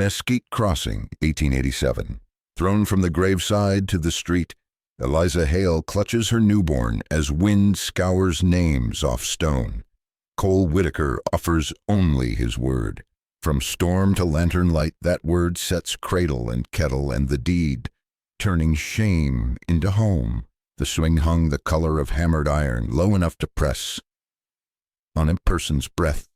Mesquite Crossing, 1887. Thrown from the graveside to the street, Eliza Hale clutches her newborn as wind scours names off stone. Cole Whitaker offers only his word. From storm to lantern light, that word sets cradle and kettle and the deed, turning shame into home. The swing hung the color of hammered iron, low enough to press on a person's breath.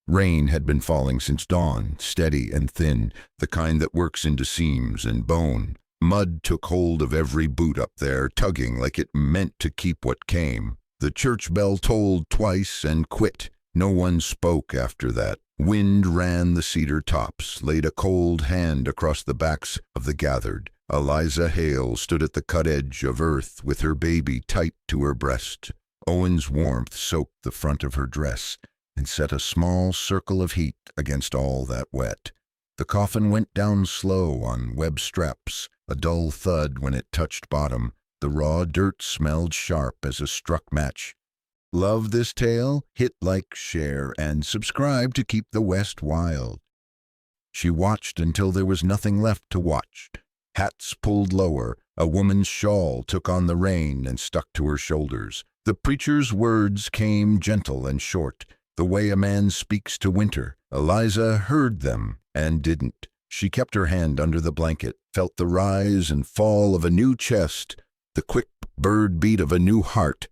Rain had been falling since dawn, steady and thin, the kind that works into seams and bone. Mud took hold of every boot up there, tugging like it meant to keep what came. The church bell tolled twice and quit. No one spoke after that. Wind ran the cedar tops, laid a cold hand across the backs of the gathered. Eliza Hale stood at the cut edge of earth with her baby tight to her breast. Owen's warmth soaked the front of her dress and set a small circle of heat against all that wet. The coffin went down slow on web straps, a dull thud when it touched bottom. The raw dirt smelled sharp as a struck match. Love this tale? Hit like, share, and subscribe to keep the West wild. She watched until there was nothing left to watch. Hats pulled lower, a woman's shawl took on the rein and stuck to her shoulders. The preacher's words came gentle and short, the way a man speaks to winter. Eliza heard them and didn't. She kept her hand under the blanket, felt the rise and fall of a new chest, the quick bird beat of a new heart,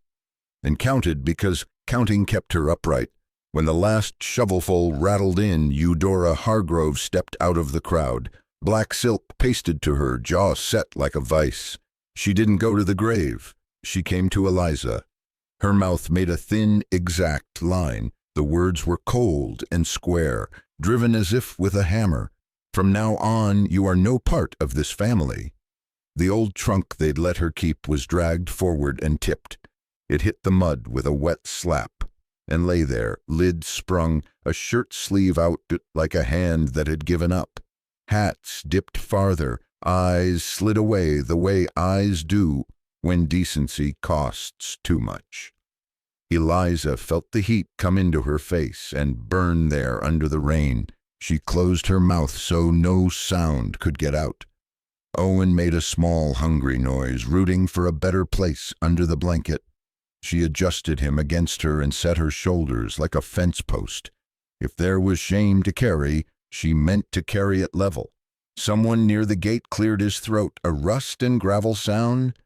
and counted because counting kept her upright. When the last shovelful rattled in, Eudora Hargrove stepped out of the crowd. Black silk pasted to her, jaw set like a vice. She didn't go to the grave. She came to Eliza. Her mouth made a thin, exact line. The words were cold and square, driven as if with a hammer. From now on, you are no part of this family. The old trunk they'd let her keep was dragged forward and tipped. It hit the mud with a wet slap and lay there, lid sprung, a shirt sleeve out like a hand that had given up. Hats dipped farther, eyes slid away the way eyes do when decency costs too much. Eliza felt the heat come into her face and burn there under the rain. She closed her mouth so no sound could get out. Owen made a small, hungry noise, rooting for a better place under the blanket. She adjusted him against her and set her shoulders like a fence post. If there was shame to carry, she meant to carry it level. Someone near the gate cleared his throat, a rust and gravel sound.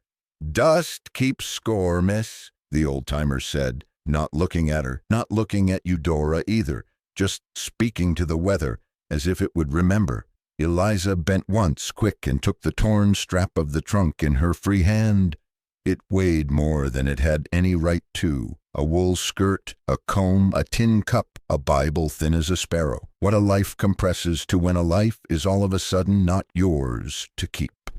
"Dust keeps score, miss," the old-timer said, not looking at her, not looking at Eudora either, just speaking to the weather, as if it would remember. Eliza bent once, quick, and took the torn strap of the trunk in her free hand. It weighed more than it had any right to. A wool skirt, a comb, a tin cup, a Bible thin as a sparrow. What a life compresses to when a life is all of a sudden not yours to keep.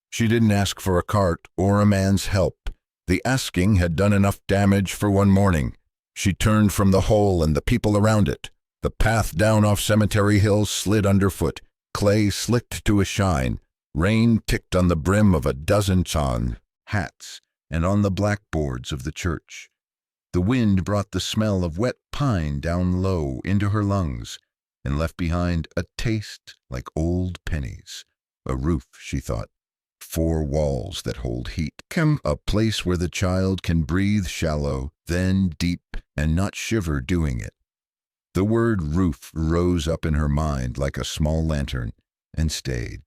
She didn't ask for a cart or a man's help. The asking had done enough damage for one morning. She turned from the hole and the people around it. The path down off Cemetery Hill slid underfoot. Clay slicked to a shine. Rain ticked on the brim of a dozen hats and on the blackboards of the church. The wind brought the smell of wet pine down low into her lungs and left behind a taste like old pennies. A roof, she thought. 4 walls that hold heat. A place where the child can breathe shallow, then deep, and not shiver doing it. The word roof rose up in her mind like a small lantern and stayed.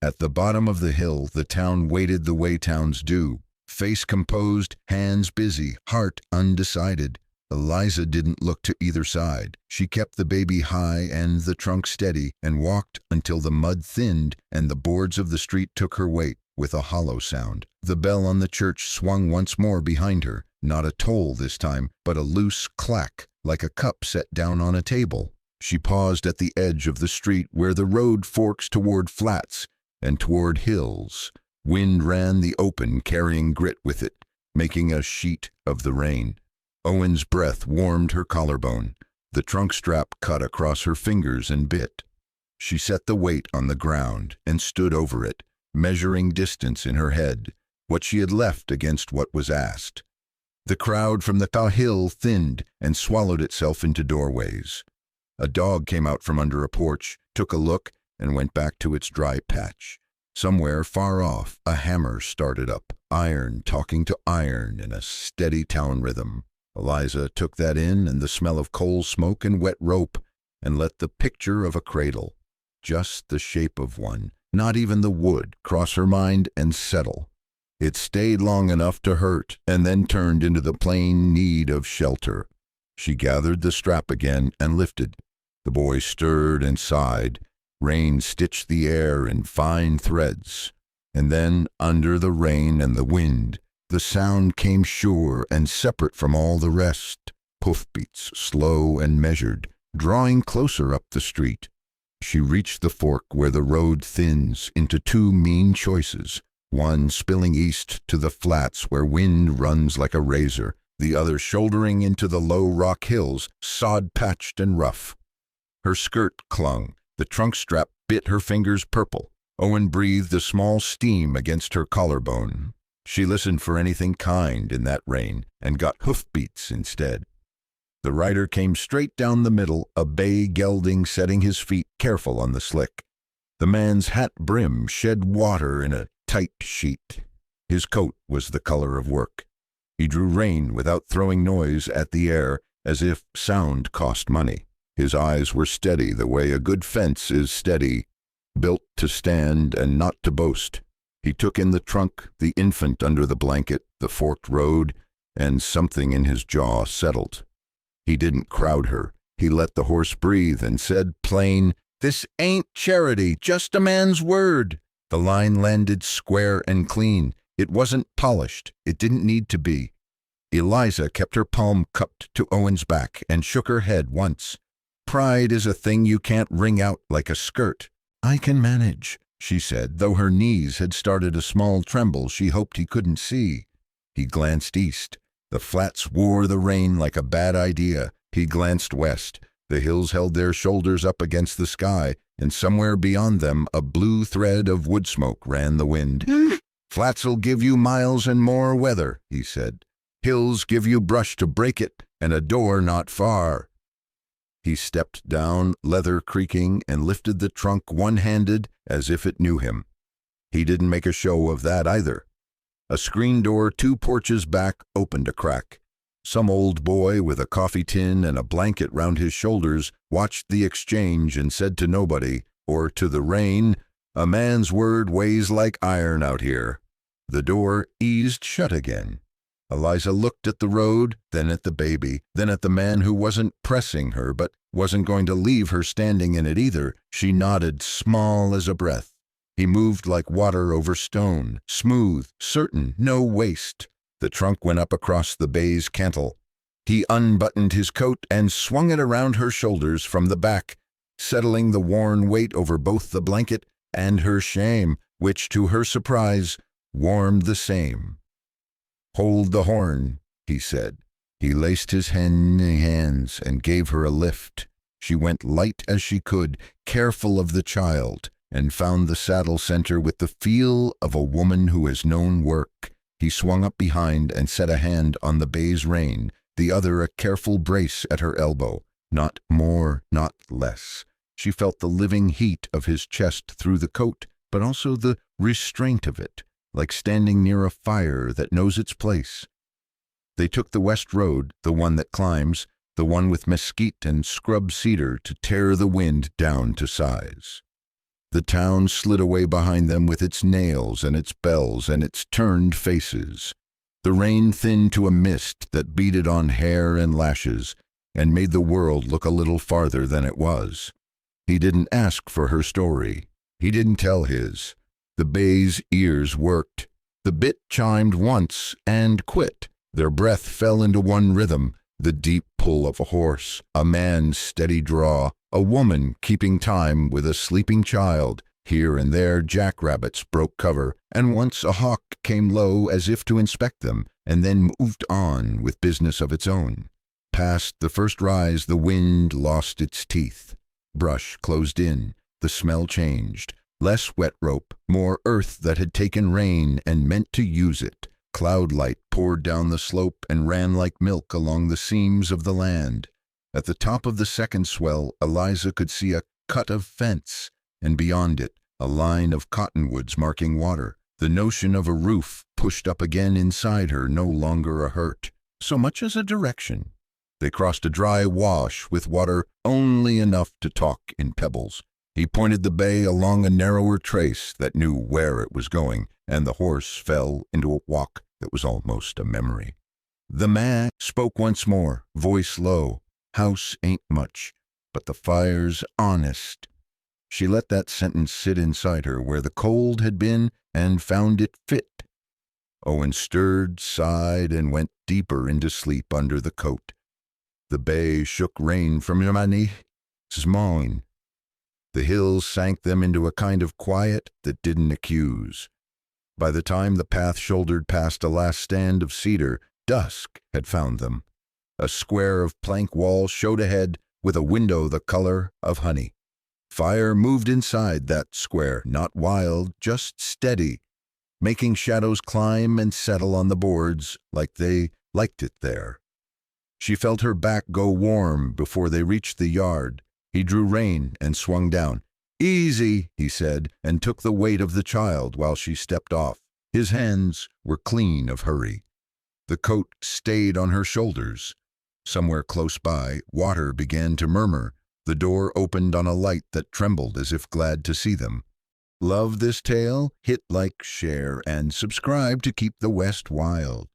At the bottom of the hill, the town waited the way towns do. Face composed, hands busy, heart undecided. Eliza didn't look to either side. She kept the baby high and the trunk steady and walked until the mud thinned and the boards of the street took her weight with a hollow sound. The bell on the church swung once more behind her, not a toll this time, but a loose clack like a cup set down on a table. She paused at the edge of the street where the road forks toward flats and toward hills. Wind ran the open, carrying grit with it, making a sheet of the rain. Owen's breath warmed her collarbone. The trunk strap cut across her fingers and bit. She set the weight on the ground and stood over it, measuring distance in her head, what she had left against what was asked. The crowd from the hill thinned and swallowed itself into doorways. A dog came out from under a porch, took a look, and went back to its dry patch. Somewhere far off, a hammer started up, iron talking to iron in a steady town rhythm. Eliza took that in, and the smell of coal smoke and wet rope, and let the picture of a cradle, just the shape of one, not even the wood, cross her mind and settle. It stayed long enough to hurt, and then turned into the plain need of shelter. She gathered the strap again and lifted. The boy stirred and sighed. Rain stitched the air in fine threads. And then, under the rain and the wind, the sound came sure and separate from all the rest. Hoofbeats, slow and measured, drawing closer up the street. She reached the fork where the road thins into two mean choices, one spilling east to the flats where wind runs like a razor, the other shouldering into the low rock hills, sod-patched and rough. Her skirt clung. The trunk strap bit her fingers purple. Owen breathed a small steam against her collarbone. She listened for anything kind in that rain, and got hoofbeats instead. The rider came straight down the middle, a bay gelding setting his feet careful on the slick. The man's hat brim shed water in a tight sheet. His coat was the color of work. He drew rein without throwing noise at the air, as if sound cost money. His eyes were steady the way a good fence is steady, built to stand and not to boast. He took in the trunk, the infant under the blanket, the forked road, and something in his jaw settled. He didn't crowd her. He let the horse breathe and said plain, "This ain't charity, just a man's word." The line landed square and clean. It wasn't polished. It didn't need to be. Eliza kept her palm cupped to Owen's back and shook her head once. Pride is a thing you can't wring out like a skirt. "I can manage," she said, though her knees had started a small tremble she hoped he couldn't see. He glanced east. The flats wore the rain like a bad idea. He glanced west. The hills held their shoulders up against the sky, and somewhere beyond them a blue thread of wood smoke ran the wind. "Flats'll give you miles and more weather," he said. "Hills give you brush to break it, and a door not far." He stepped down, leather creaking, and lifted the trunk one-handed as if it knew him. He didn't make a show of that either. A screen door 2 porches back opened a crack. Some old boy with a coffee tin and a blanket round his shoulders watched the exchange and said to nobody, or to the rain, "A man's word weighs like iron out here." The door eased shut again. Eliza looked at the road, then at the baby, then at the man who wasn't pressing her but wasn't going to leave her standing in it either. She nodded, small as a breath. He moved like water over stone, smooth, certain, no waste. The trunk went up across the bay's cantle. He unbuttoned his coat and swung it around her shoulders from the back, settling the worn weight over both the blanket and her shame, which, to her surprise, warmed the same. "Hold the horn," he said. He laced his hands and gave her a lift. She went light as she could, careful of the child, and found the saddle center with the feel of a woman who has known work. He swung up behind and set a hand on the bay's rein, the other a careful brace at her elbow. Not more, not less. She felt the living heat of his chest through the coat, but also the restraint of it, like standing near a fire that knows its place. They took the west road, the one that climbs, the one with mesquite and scrub cedar to tear the wind down to size. The town slid away behind them with its nails and its bells and its turned faces. The rain thinned to a mist that beaded on hair and lashes and made the world look a little farther than it was. He didn't ask for her story. He didn't tell his. The bay's ears worked. The bit chimed once and quit. Their breath fell into one rhythm, the deep pull of a horse, a man's steady draw, a woman keeping time with a sleeping child. Here and there jackrabbits broke cover, and once a hawk came low as if to inspect them, and then moved on with business of its own. Past the first rise the wind lost its teeth. Brush closed in. The smell changed. Less wet rope, more earth that had taken rain and meant to use it. Cloud light poured down the slope and ran like milk along the seams of the land. At the top of the second swell, Eliza could see a cut of fence, and beyond it, a line of cottonwoods marking water. The notion of a roof pushed up again inside her, no longer a hurt, so much as a direction. They crossed a dry wash with water only enough to talk in pebbles. He pointed the bay along a narrower trace that knew where it was going, and the horse fell into a walk that was almost a memory. The man spoke once more, voice low. House ain't much, but the fire's honest. She let that sentence sit inside her where the cold had been and found it fit. Owen stirred, sighed, and went deeper into sleep under the coat. The bay shook rain from Yamani's mind. The hills sank them into a kind of quiet that didn't accuse. By the time the path shouldered past a last stand of cedar, dusk had found them. A square of plank wall showed ahead with a window the color of honey. Fire moved inside that square, not wild, just steady, making shadows climb and settle on the boards like they liked it there. She felt her back go warm before they reached the yard. He drew rein and swung down. "Easy," he said, and took the weight of the child while she stepped off. His hands were clean of hurry. The coat stayed on her shoulders. Somewhere close by, water began to murmur. The door opened on a light that trembled as if glad to see them. Love this tale? Hit like, share, and subscribe to keep the West wild.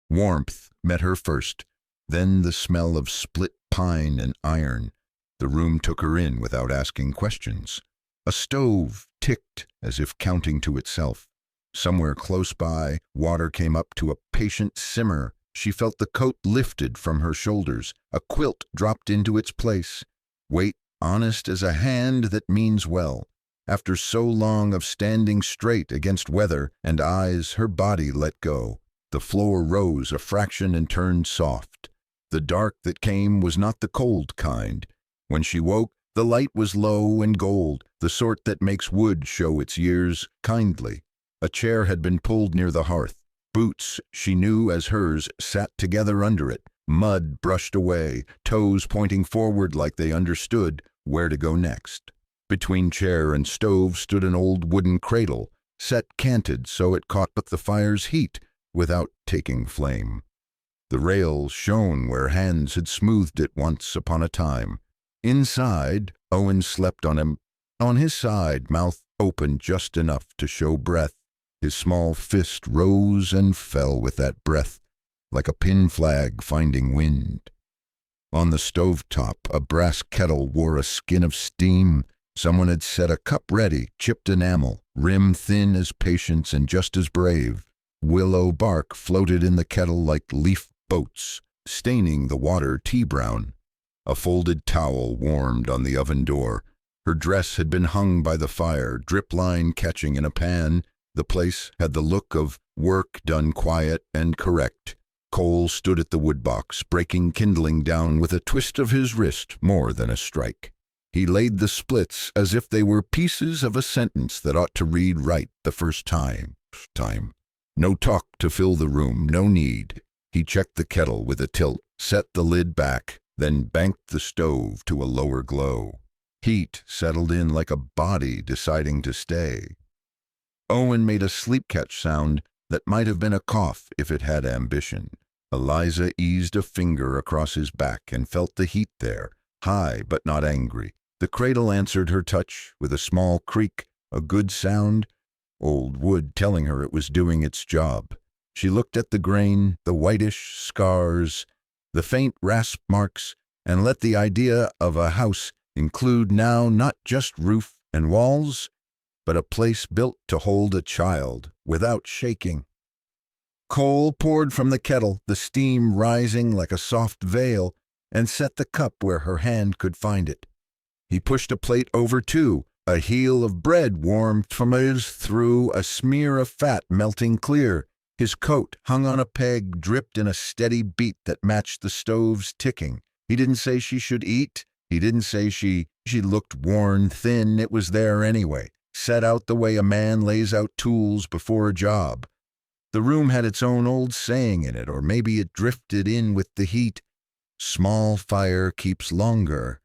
Warmth met her first, then the smell of split pine and iron. The room took her in without asking questions. A stove ticked as if counting to itself. Somewhere close by, water came up to a patient simmer. She felt the coat lifted from her shoulders. A quilt dropped into its place. Weight honest as a hand that means well. After so long of standing straight against weather and eyes, her body let go. The floor rose a fraction and turned soft. The dark that came was not the cold kind. When she woke, the light was low and gold, the sort that makes wood show its years kindly. A chair had been pulled near the hearth. Boots she knew as hers sat together under it. Mud brushed away, toes pointing forward like they understood where to go next. Between chair and stove stood an old wooden cradle, set canted so it caught but the fire's heat without taking flame. The rails shone where hands had smoothed it once upon a time. Inside, Owen slept on him. On his side, mouth open just enough to show breath. His small fist rose and fell with that breath, like a pin flag finding wind. On the stovetop, a brass kettle wore a skin of steam. Someone had set a cup ready, chipped enamel, rim thin as patience and just as brave. Willow bark floated in the kettle like leaf boats, staining the water tea-brown. A folded towel warmed on the oven door. Her dress had been hung by the fire, drip line catching in a pan. The place had the look of work done quiet and correct. Cole stood at the woodbox, breaking kindling down with a twist of his wrist more than a strike. He laid the splits as if they were pieces of a sentence that ought to read right the first time. No talk to fill the room, no need. He checked the kettle with a tilt, set the lid back, then banked the stove to a lower glow. Heat settled in like a body deciding to stay. Owen made a sleep-catch sound that might have been a cough if it had ambition. Eliza eased a finger across his back and felt the heat there, high but not angry. The cradle answered her touch with a small creak, a good sound, old wood telling her it was doing its job. She looked at the grain, the whitish scars, the faint rasp marks, and let the idea of a house include now not just roof and walls, but a place built to hold a child without shaking. Coal poured from the kettle, the steam rising like a soft veil, and set the cup where her hand could find it. He pushed a plate over too. A heel of bread warmed from his through, a smear of fat melting clear. His coat, hung on a peg, dripped in a steady beat that matched the stove's ticking. He didn't say she should eat. He didn't say she looked worn, thin. It was there anyway, set out the way a man lays out tools before a job. The room had its own old saying in it, or maybe it drifted in with the heat. Small fire keeps longer.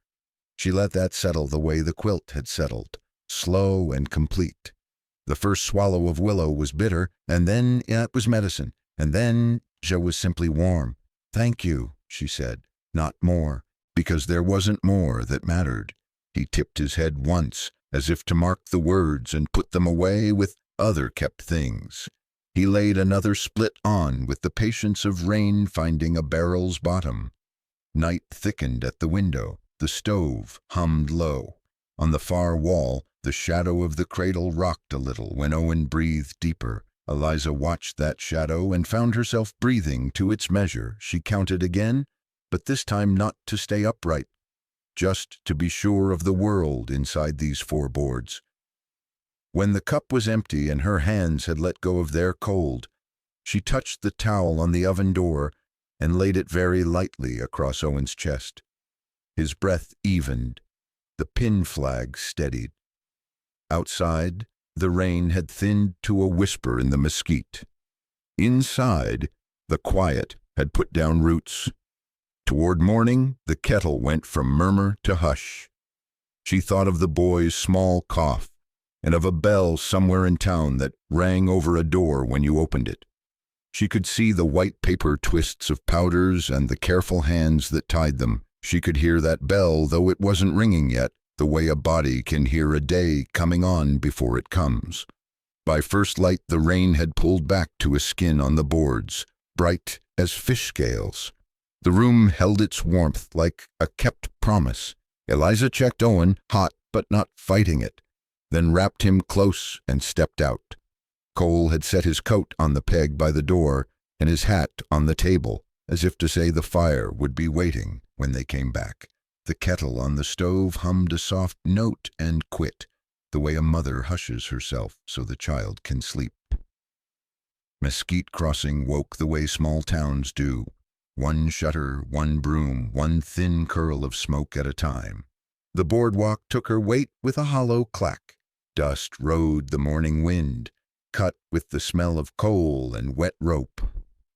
She let that settle the way the quilt had settled. slow and complete. The first swallow of willow was bitter, and then it was medicine, and then it was simply warm. "Thank you," she said, "not more," because there wasn't more that mattered. He tipped his head once, as if to mark the words and put them away with other kept things. He laid another split on with the patience of rain finding a barrel's bottom. Night thickened at the window. The stove hummed low. On the far wall, the shadow of the cradle rocked a little when Owen breathed deeper. Eliza watched that shadow and found herself breathing to its measure. She counted again, but this time not to stay upright, just to be sure of the world inside these four boards. When the cup was empty and her hands had let go of their cold, she touched the towel on the oven door and laid it very lightly across Owen's chest. His breath evened. The pin flag steadied. Outside, the rain had thinned to a whisper in the mesquite. Inside, the quiet had put down roots. Toward morning, the kettle went from murmur to hush. She thought of the boy's small cough and of a bell somewhere in town that rang over a door when you opened it. She could see the white paper twists of powders and the careful hands that tied them. She could hear that bell, though it wasn't ringing yet, the way a body can hear a day coming on before it comes. By first light, the rain had pulled back to a skin on the boards, bright as fish scales. The room held its warmth like a kept promise. Eliza checked Owen, hot but not fighting it, then wrapped him close and stepped out. Cole had set his coat on the peg by the door and his hat on the table, as if to say the fire would be waiting when they came back. The kettle on the stove hummed a soft note and quit, the way a mother hushes herself so the child can sleep. Mesquite Crossing woke the way small towns do. One shutter, one broom, one thin curl of smoke at a time. The boardwalk took her weight with a hollow clack. Dust rode the morning wind, cut with the smell of coal and wet rope.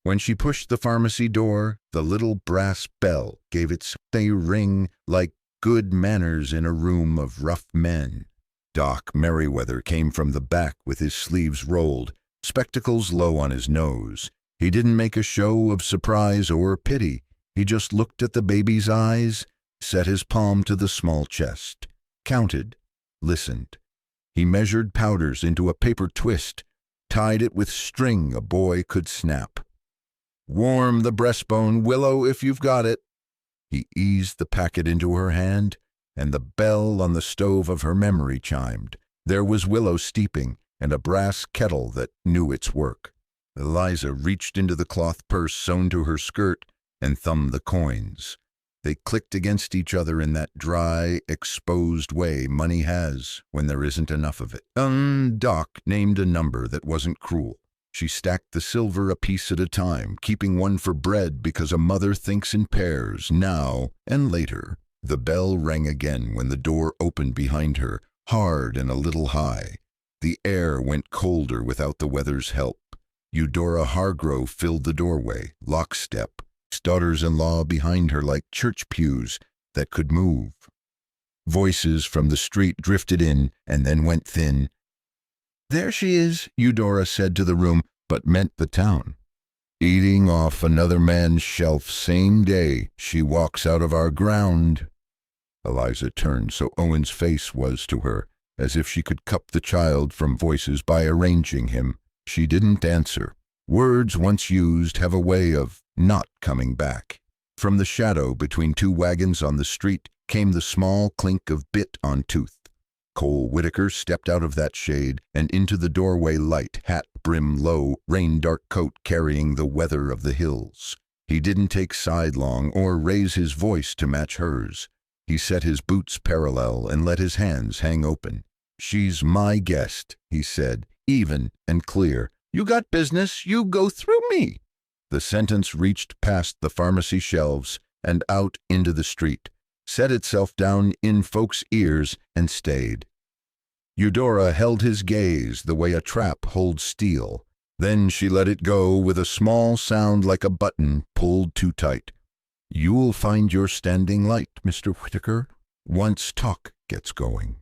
When she pushed the pharmacy door, the little brass bell gave its ring like good manners in a room of rough men. Doc Merriweather came from the back with his sleeves rolled, spectacles low on his nose. He didn't make a show of surprise or pity. He just looked at the baby's eyes, set his palm to the small chest, counted, listened. He measured powders into a paper twist, tied it with string a boy could snap. "Warm the breastbone, Willow, if you've got it." He eased the packet into her hand, and the bell on the stove of her memory chimed. There was Willow steeping, and a brass kettle that knew its work. Eliza reached into the cloth purse sewn to her skirt and thumbed the coins. They clicked against each other in that dry, exposed way money has when there isn't enough of it. Doc named a number that wasn't cruel. She stacked the silver a piece at a time, keeping one for bread because a mother thinks in pairs, now and later. The bell rang again when the door opened behind her, hard and a little high. The air went colder without the weather's help. Eudora Hargrove filled the doorway, lockstep, daughters-in-law behind her like church pews that could move. Voices from the street drifted in and then went thin. "There she is," Eudora said to the room, but meant the town. "Eating off another man's shelf same day she walks out of our ground." Eliza turned so Owen's face was to her, as if she could cup the child from voices by arranging him. She didn't answer. Words once used have a way of not coming back. From the shadow between two wagons on the street came the small clink of bit on tooth. Cole Whitaker stepped out of that shade and into the doorway light, hat brim low, rain-dark coat carrying the weather of the hills. He didn't take sidelong or raise his voice to match hers. He set his boots parallel and let his hands hang open. "She's my guest," he said, even and clear. "You got business, you go through me." The sentence reached past the pharmacy shelves and out into the street, set itself down in folks' ears, and stayed. Eudora held his gaze the way a trap holds steel. Then she let it go with a small sound like a button pulled too tight. "You'll find your standing light, Mr. Whitaker, once talk gets going."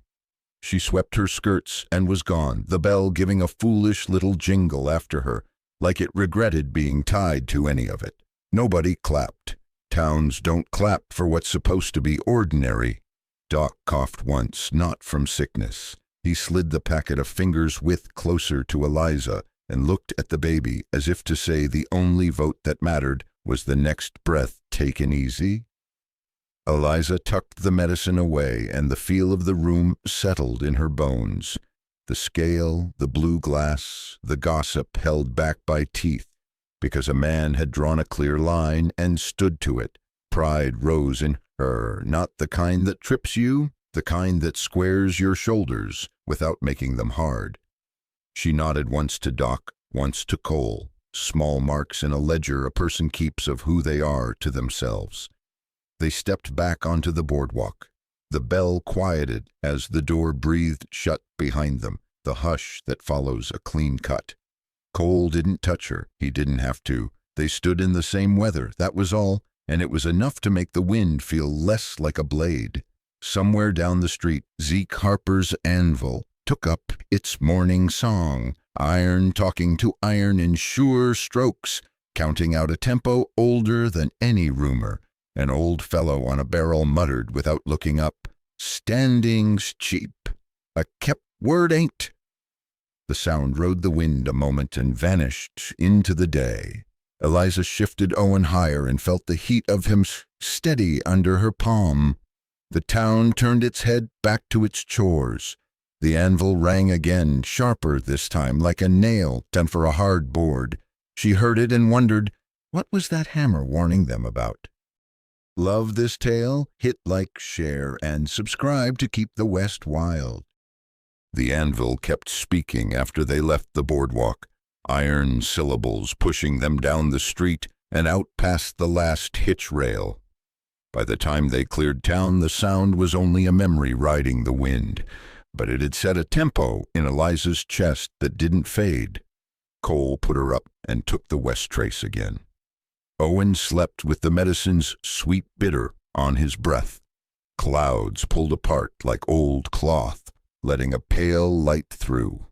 She swept her skirts and was gone, the bell giving a foolish little jingle after her, like it regretted being tied to any of it. Nobody clapped. Towns don't clap for what's supposed to be ordinary. Doc coughed once, not from sickness. He slid the packet a finger's width closer to Eliza and looked at the baby as if to say the only vote that mattered was the next breath taken easy. Eliza tucked the medicine away, and the feel of the room settled in her bones. The scale, the blue glass, the gossip held back by teeth, because a man had drawn a clear line and stood to it. Pride rose in her, not the kind that trips you, the kind that squares your shoulders without making them hard. She nodded once to Doc, once to Cole, small marks in a ledger a person keeps of who they are to themselves. They stepped back onto the boardwalk. The bell quieted as the door breathed shut behind them, the hush that follows a clean cut. Cole didn't touch her. He didn't have to. They stood in the same weather, that was all, and it was enough to make the wind feel less like a blade. Somewhere down the street, Zeke Harper's anvil took up its morning song, iron talking to iron in sure strokes, counting out a tempo older than any rumor. An old fellow on a barrel muttered without looking up, "Standing's cheap. A kept word ain't." The sound rode the wind a moment and vanished into the day. Eliza shifted Owen higher and felt the heat of him steady under her palm. The town turned its head back to its chores. The anvil rang again, sharper this time, like a nail done for a hard board. She heard it and wondered, what was that hammer warning them about? Love this tale? Hit like, share, and subscribe to keep the West wild. The anvil kept speaking after they left the boardwalk, iron syllables pushing them down the street and out past the last hitch rail. By the time they cleared town, the sound was only a memory riding the wind, but it had set a tempo in Eliza's chest that didn't fade. Cole put her up and took the west trace again. Owen slept with the medicine's sweet bitter on his breath. Clouds pulled apart like old cloth, letting a pale light through.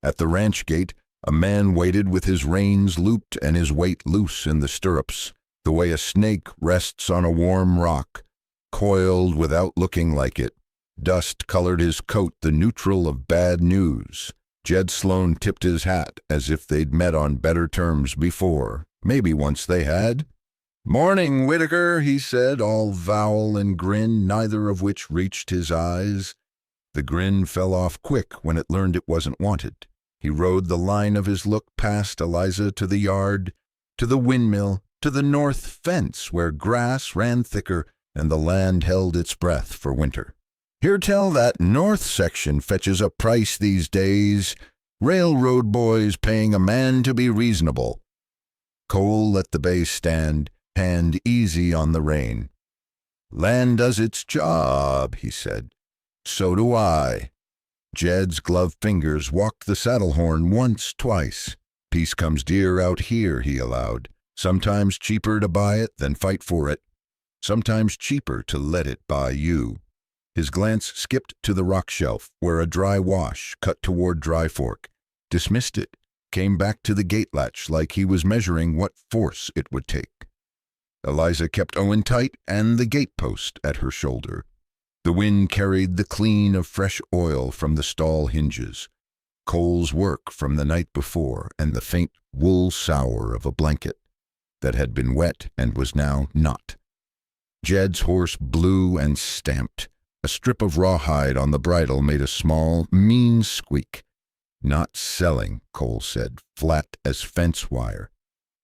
At the ranch gate, a man waited with his reins looped and his weight loose in the stirrups, the way a snake rests on a warm rock, coiled without looking like it. Dust colored his coat the neutral of bad news. Jed Sloan tipped his hat as if they'd met on better terms before. Maybe once they had. "Morning, Whitaker," he said, all vowel and grin, neither of which reached his eyes. The grin fell off quick when it learned it wasn't wanted. He rode the line of his look past Eliza to the yard, to the windmill, to the north fence where grass ran thicker and the land held its breath for winter. "Hear tell that north section fetches a price these days. Railroad boys paying a man to be reasonable." Cole let the bay stand, hand easy on the rein. "Land does its job," he said. "So do I." Jed's gloved fingers walked the saddle horn once, twice. "Peace comes dear out here," he allowed. "Sometimes cheaper to buy it than fight for it. Sometimes cheaper to let it buy you." His glance skipped to the rock shelf, where a dry wash cut toward Dry Fork, dismissed it, came back to the gate latch like he was measuring what force it would take. Eliza kept Owen tight and the gatepost at her shoulder. The wind carried the clean of fresh oil from the stall hinges, Cole's work from the night before, and the faint wool sour of a blanket that had been wet and was now not. Jed's horse blew and stamped. A strip of rawhide on the bridle made a small, mean squeak. "Not selling," Cole said, flat as fence wire.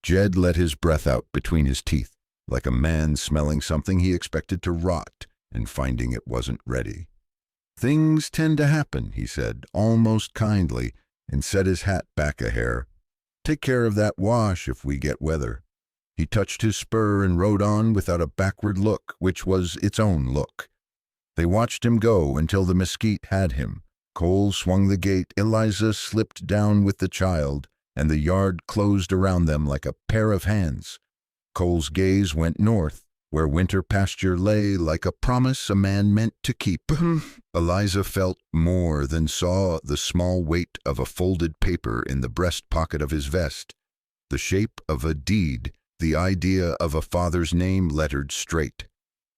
Jed let his breath out between his teeth, like a man smelling something he expected to rot and finding it wasn't ready. "Things tend to happen," he said, almost kindly, and set his hat back a hair. "Take care of that wash if we get weather." He touched his spur and rode on without a backward look, which was its own look. They watched him go until the mesquite had him. Cole swung the gate, Eliza slipped down with the child, and the yard closed around them like a pair of hands. Cole's gaze went north, where winter pasture lay like a promise a man meant to keep. Eliza felt more than saw the small weight of a folded paper in the breast pocket of his vest, the shape of a deed, the idea of a father's name lettered straight.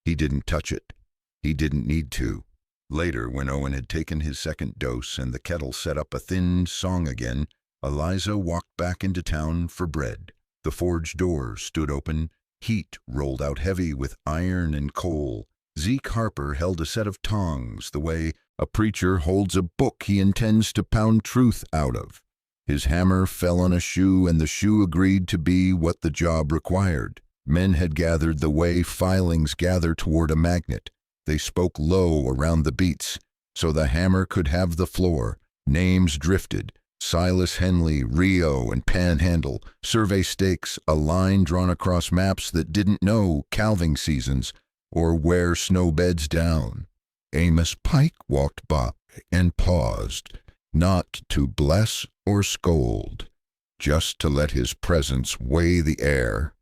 He didn't touch it. He didn't need to. Later, when Owen had taken his second dose and the kettle set up a thin song again, Eliza walked back into town for bread. The forge door stood open. Heat rolled out heavy with iron and coal. Zeke Harper held a set of tongs the way a preacher holds a book he intends to pound truth out of. His hammer fell on a shoe, and the shoe agreed to be what the job required. Men had gathered the way filings gather toward a magnet. They spoke low around the beats, so the hammer could have the floor. Names drifted. Silas Henley, Rio, and Panhandle, survey stakes, a line drawn across maps that didn't know calving seasons or where snow beds down. Amos Pike walked by and paused, not to bless or scold, just to let his presence weigh the air.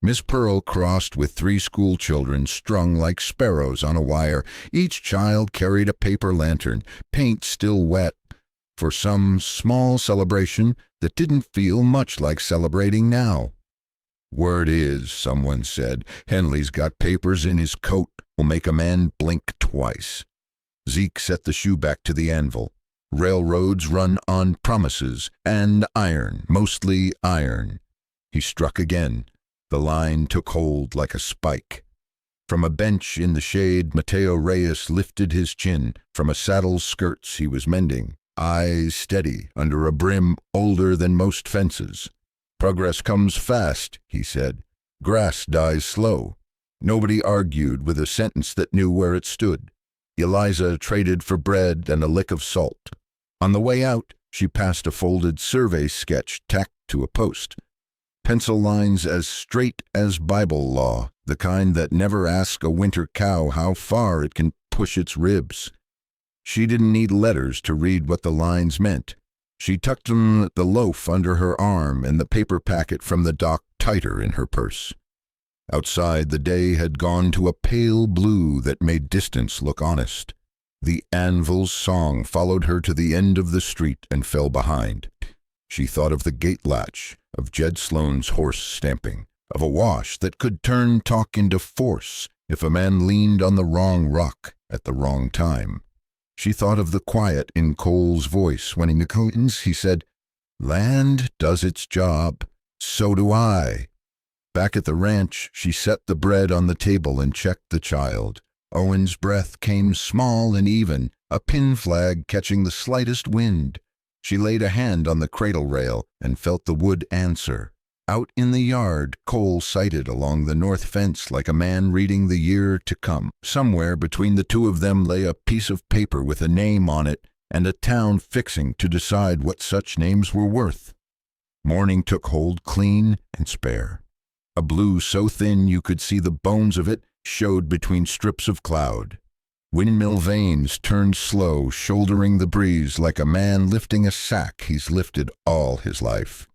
Miss Pearl crossed with 3 school children strung like sparrows on a wire. Each child carried a paper lantern, paint still wet, for some small celebration that didn't feel much like celebrating now. "Word is," someone said, "Henley's got papers in his coat will make a man blink twice." Zeke set the shoe back to the anvil. Railroads run on promises and iron, mostly iron. He struck again. The line took hold like a spike. From a bench in the shade, Mateo Reyes lifted his chin from a saddle's skirts he was mending, eyes steady under a brim older than most fences. "Progress comes fast," he said. "Grass dies slow." Nobody argued with a sentence that knew where it stood. Eliza traded for bread and a lick of salt. On the way out, she passed a folded survey sketch tacked to a post. Pencil lines as straight as Bible law, the kind that never ask a winter cow how far it can push its ribs. She didn't need letters to read what the lines meant. She tucked the loaf under her arm and the paper packet from the dock tighter in her purse. Outside, the day had gone to a pale blue that made distance look honest. The anvil's song followed her to the end of the street and fell behind. She thought of the gate latch, of Jed Sloan's horse stamping, of a wash that could turn talk into force if a man leaned on the wrong rock at the wrong time. She thought of the quiet in Cole's voice when he said, "Land does its job, so do I." Back at the ranch, she set the bread on the table and checked the child. Owen's breath came small and even, a pin flag catching the slightest wind. She laid a hand on the cradle rail and felt the wood answer. Out in the yard, Cole sighted along the north fence like a man reading the year to come. Somewhere between the two of them lay a piece of paper with a name on it and a town fixing to decide what such names were worth. Morning took hold clean and spare. A blue so thin you could see the bones of it showed between strips of cloud. Windmill vanes turned slow, shouldering the breeze like a man lifting a sack he's lifted all his life.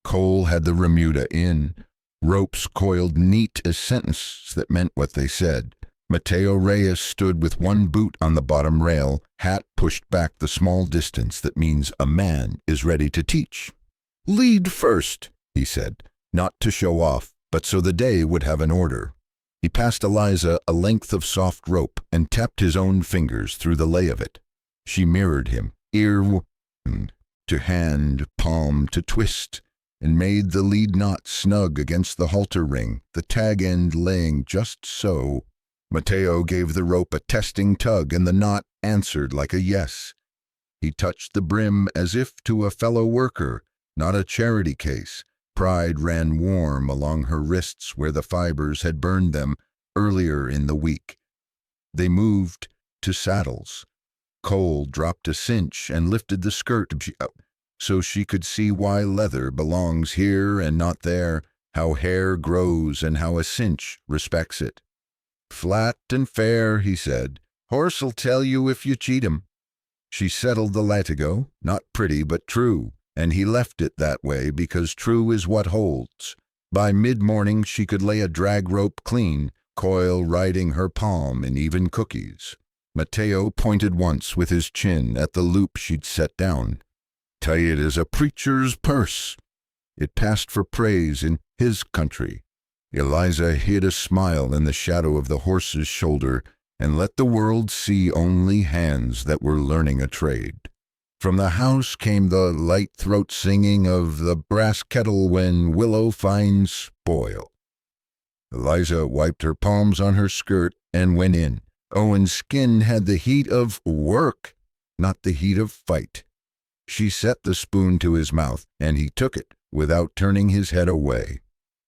Cole had the remuda in, ropes coiled neat as sentences that meant what they said. Mateo Reyes stood with one boot on the bottom rail, hat pushed back the small distance that means a man is ready to teach. "Lead first," he said, not to show off, but so the day would have an order. He passed Eliza a length of soft rope and tapped his own fingers through the lay of it. She mirrored him, ear to hand, palm to twist, and made the lead knot snug against the halter ring, the tag end laying just so. Mateo gave the rope a testing tug, and the knot answered like a yes. He touched the brim as if to a fellow worker, not a charity case. Pride ran warm along her wrists where the fibers had burned them earlier in the week. They moved to saddles. Cole dropped a cinch and lifted the skirt so she could see why leather belongs here and not there, how hair grows and how a cinch respects it. "Flat and fair," he said. "Horse'll tell you if you cheat him." She settled the latigo, not pretty but true, and he left it that way because true is what holds. By mid-morning she could lay a drag rope clean, coil riding her palm in even cookies. Mateo pointed once with his chin at the loop she'd set down. "Tie it as a preacher's purse." It passed for praise in his country. Eliza hid a smile in the shadow of the horse's shoulder and let the world see only hands that were learning a trade. From the house came the light throat singing of the brass kettle when willow finds spoil. Eliza wiped her palms on her skirt and went in. Owen's skin had the heat of work, not the heat of fight. She set the spoon to his mouth, and he took it without turning his head away.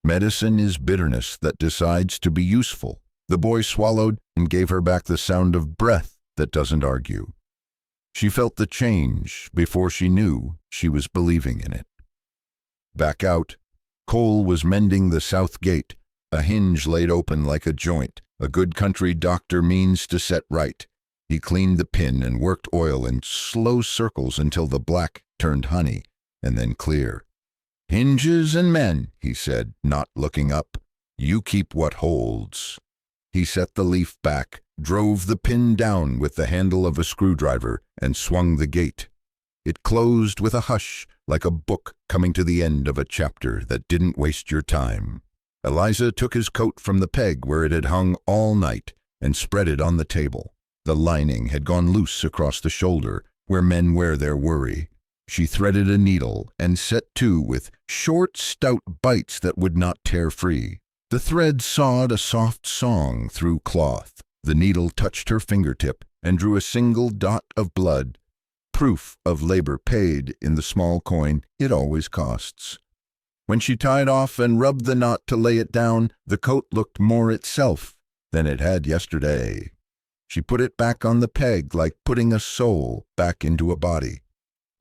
Medicine is bitterness that decides to be useful. The boy swallowed and gave her back the sound of breath that doesn't argue. She felt the change before she knew she was believing in it. Back out, Cole was mending the south gate, a hinge laid open like a joint, a good country doctor means to set right. He cleaned the pin and worked oil in slow circles until the black turned honey, and then clear. "Hinges and men," he said, not looking up. "You keep what holds." He set the leaf back, drove the pin down with the handle of a screwdriver, and swung the gate. It closed with a hush, like a book coming to the end of a chapter that didn't waste your time. Eliza took his coat from the peg where it had hung all night and spread it on the table. The lining had gone loose across the shoulder, where men wear their worry. She threaded a needle and set to with short, stout bites that would not tear free. The thread sawed a soft song through cloth. The needle touched her fingertip and drew a single dot of blood, proof of labor paid in the small coin it always costs. When she tied off and rubbed the knot to lay it down, the coat looked more itself than it had yesterday. She put it back on the peg like putting a soul back into a body.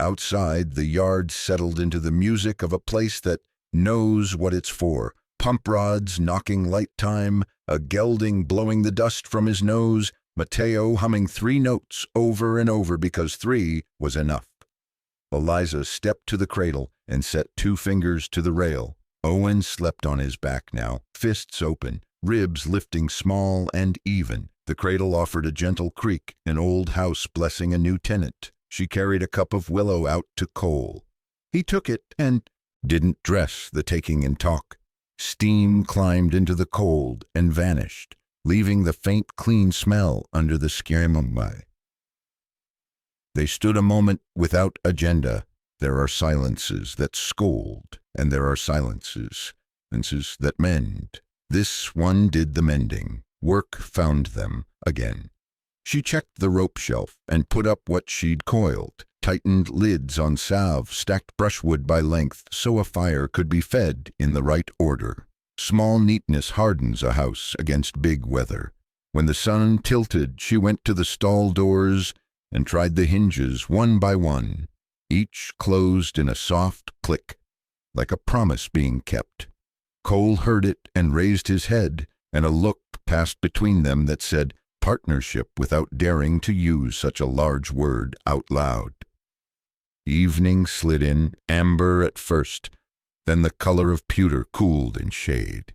Outside, the yard settled into the music of a place that knows what it's for. Pump rods knocking light time, a gelding blowing the dust from his nose, Mateo humming 3 notes over and over because 3 was enough. Eliza stepped to the cradle and set 2 fingers to the rail. Owen slept on his back now, fists open, ribs lifting small and even. The cradle offered a gentle creak, an old house blessing a new tenant. She carried a cup of willow out to Cole. He took it and didn't dress the taking in talk. Steam climbed into the cold and vanished, leaving the faint, clean smell under the skirmumbai. They stood a moment without agenda. There are silences that scold, and there are silences that mend. This one did the mending. Work found them again. She checked the rope shelf and put up what she'd coiled, tightened lids on salve, stacked brushwood by length so a fire could be fed in the right order. Small neatness hardens a house against big weather. When the sun tilted, she went to the stall doors and tried the hinges one by one. Each closed in a soft click, like a promise being kept. Cole heard it and raised his head, and a look passed between them that said partnership without daring to use such a large word out loud. Evening slid in, amber at first, then the color of pewter cooled in shade.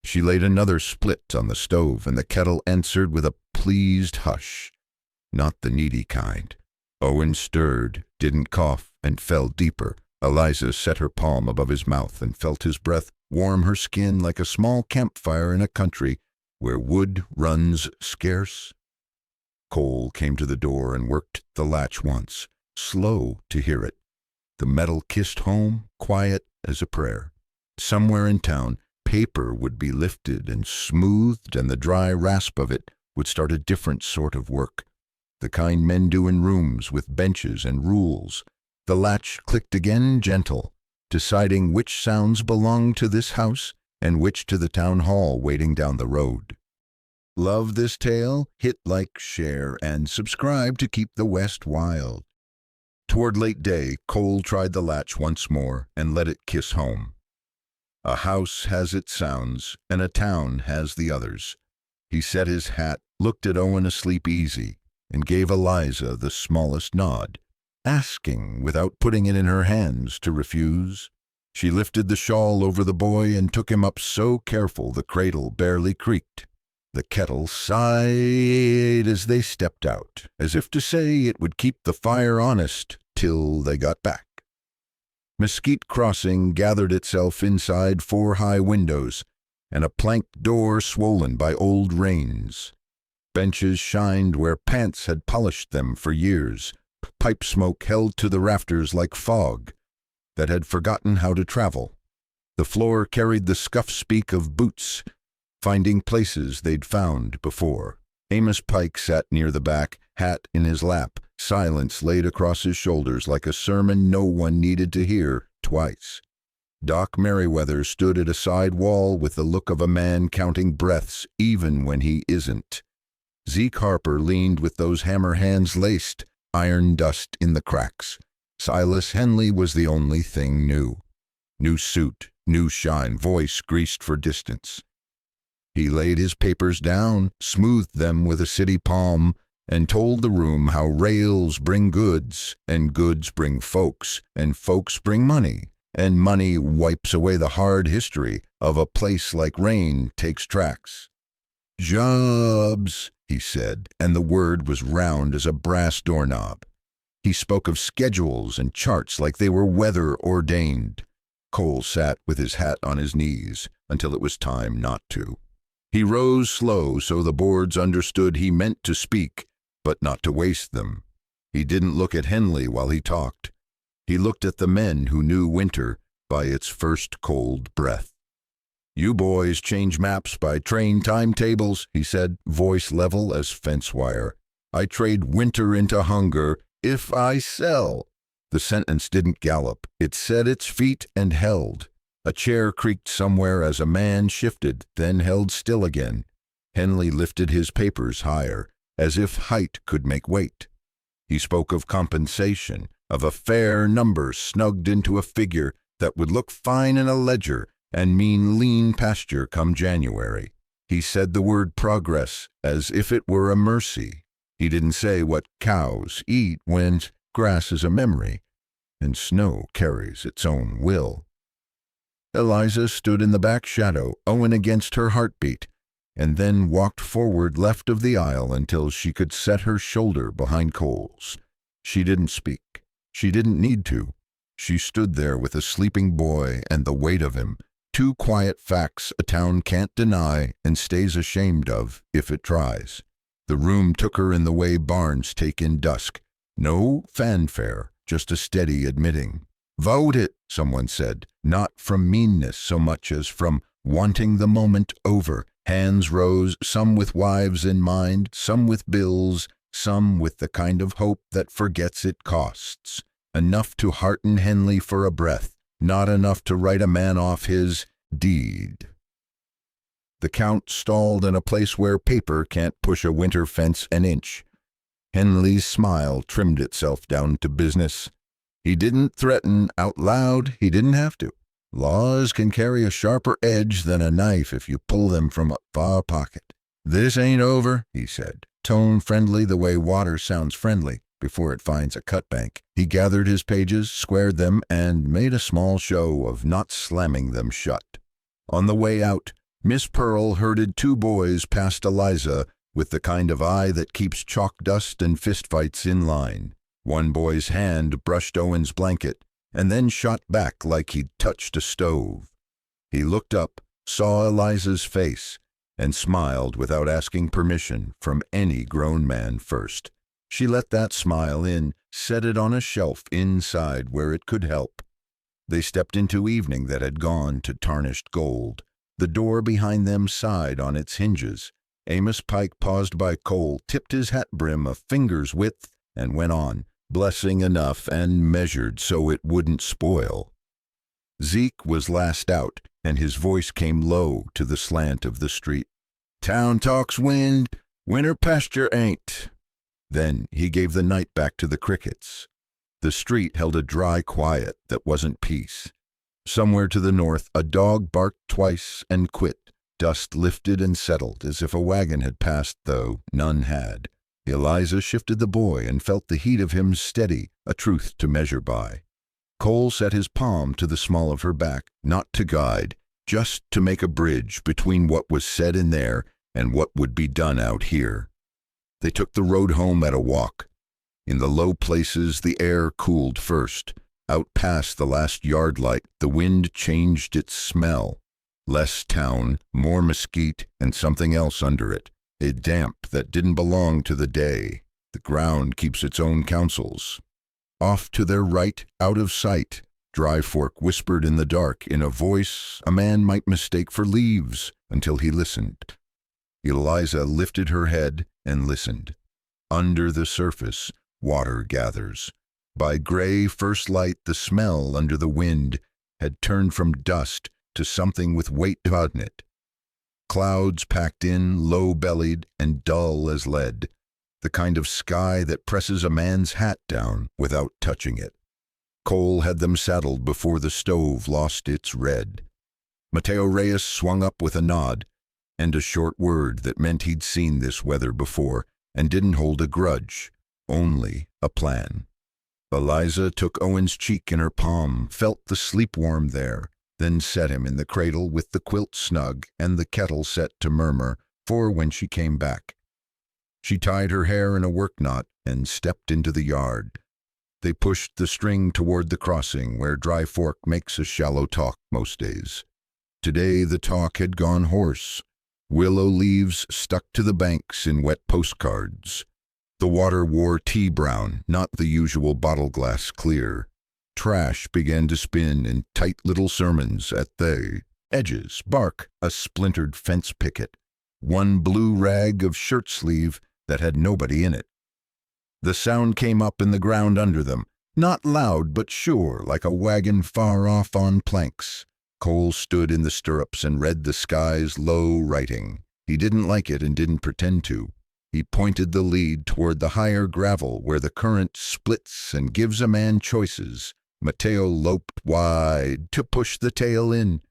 She laid another split on the stove, and the kettle answered with a pleased hush, not the needy kind. Owen stirred, didn't cough, and fell deeper. Eliza set her palm above his mouth and felt his breath warm her skin like a small campfire in a country where wood runs scarce. Cole came to the door and worked the latch once, slow to hear it. The metal kissed home, quiet as a prayer. Somewhere in town, paper would be lifted and smoothed, and the dry rasp of it would start a different sort of work, the kind men do in rooms with benches and rules. The latch clicked again, gentle, deciding which sounds belonged to this house and which to the town hall waiting down the road. Love this tale? Hit like, share, and subscribe to keep the West wild. Toward late day, Cole tried the latch once more and let it kiss home. A house has its sounds, and a town has the others. He set his hat, looked at Owen asleep easy, and gave Eliza the smallest nod, asking without putting it in her hands to refuse. She lifted the shawl over the boy and took him up so careful the cradle barely creaked. The kettle sighed as they stepped out, as if to say it would keep the fire honest till they got back. Mesquite Crossing gathered itself inside 4 high windows and a planked door swollen by old rains. Benches shined where pants had polished them for years. Pipe smoke held to the rafters like fog that had forgotten how to travel. The floor carried the scuff-speak of boots, finding places they'd found before. Amos Pike sat near the back, hat in his lap, silence laid across his shoulders like a sermon no one needed to hear twice. Doc Merriweather stood at a side wall with the look of a man counting breaths even when he isn't. Zeke Harper leaned with those hammer hands laced, iron dust in the cracks. Silas Henley was the only thing new. New suit, new shine, voice greased for distance. He laid his papers down, smoothed them with a city palm, and told the room how rails bring goods, and goods bring folks, and folks bring money, and money wipes away the hard history of a place like rain takes tracks. "Jobs," he said, and the word was round as a brass doorknob. He spoke of schedules and charts like they were weather ordained. Cole sat with his hat on his knees until it was time not to. He rose slow so the boards understood he meant to speak, but not to waste them. He didn't look at Henley while he talked. He looked at the men who knew winter by its first cold breath. "You boys change maps by train timetables," he said, voice level as fence wire. "I trade winter into hunger if I sell." The sentence didn't gallop. It set its feet and held. A chair creaked somewhere as a man shifted, then held still again. Henley lifted his papers higher, as if height could make weight. He spoke of compensation, of a fair number snugged into a figure that would look fine in a ledger and mean lean pasture come January. He said the word progress as if it were a mercy. He didn't say what cows eat when grass is a memory and snow carries its own will. Eliza stood in the back shadow, Owen against her heartbeat, and then walked forward left of the aisle until she could set her shoulder behind Cole's. She didn't speak. She didn't need to. She stood there with a sleeping boy and the weight of him, 2 quiet facts a town can't deny and stays ashamed of if it tries. The room took her in the way barns take in dusk. No fanfare, just a steady admitting. "Vote it," someone said, not from meanness so much as from wanting the moment over. Hands rose, some with wives in mind, some with bills, some with the kind of hope that forgets it costs. Enough to hearten Henley for a breath, not enough to write a man off his deed. The Count stalled in a place where paper can't push a winter fence an inch. Henley's smile trimmed itself down to business. He didn't threaten out loud. He didn't have to. Laws can carry a sharper edge than a knife if you pull them from a far pocket. "This ain't over," he said, tone friendly the way water sounds friendly before it finds a cut bank. He gathered his pages, squared them, and made a small show of not slamming them shut. On the way out, Miss Pearl herded 2 boys past Eliza with the kind of eye that keeps chalk dust and fistfights in line. One boy's hand brushed Owen's blanket and then shot back like he'd touched a stove. He looked up, saw Eliza's face, and smiled without asking permission from any grown man first. She let that smile in, set it on a shelf inside where it could help. They stepped into evening that had gone to tarnished gold. The door behind them sighed on its hinges. Amos Pike paused by Cole, tipped his hat brim a finger's width, and went on, blessing enough and measured so it wouldn't spoil. Zeke was last out, and his voice came low to the slant of the street. "Town talks wind, winter pasture ain't." Then he gave the night back to the crickets. The street held a dry quiet that wasn't peace. Somewhere to the north, a dog barked twice and quit. Dust lifted and settled as if a wagon had passed, though none had. Eliza shifted the boy and felt the heat of him steady, a truth to measure by. Cole set his palm to the small of her back, not to guide, just to make a bridge between what was said in there and what would be done out here. They took the road home at a walk. In the low places, the air cooled first. Out past the last yard light, the wind changed its smell. Less town, more mesquite, and something else under it. A damp that didn't belong to the day. The ground keeps its own counsels. Off to their right, out of sight, Dry Fork whispered in the dark in a voice a man might mistake for leaves until he listened. Eliza lifted her head and listened. Under the surface, water gathers. By gray first light, the smell under the wind had turned from dust to something with weight on it. Clouds packed in, low-bellied and dull as lead. The kind of sky that presses a man's hat down without touching it. Cole had them saddled before the stove lost its red. Mateo Reyes swung up with a nod and a short word that meant he'd seen this weather before and didn't hold a grudge, only a plan. Eliza took Owen's cheek in her palm, felt the sleep warm there, then set him in the cradle with the quilt snug and the kettle set to murmur for when she came back. She tied her hair in a work knot and stepped into the yard. They pushed the string toward the crossing where Dry Fork makes a shallow talk most days. Today the talk had gone hoarse. Willow leaves stuck to the banks in wet postcards. The water wore tea brown, not the usual bottle glass clear. Trash began to spin in tight little sermons at the edges, bark, a splintered fence picket, one blue rag of shirt sleeve that had nobody in it. The sound came up in the ground under them, not loud but sure, like a wagon far off on planks. Cole stood in the stirrups and read the sky's low writing. He didn't like it and didn't pretend to. He pointed the lead toward the higher gravel where the current splits and gives a man choices. Mateo loped wide to push the tail in.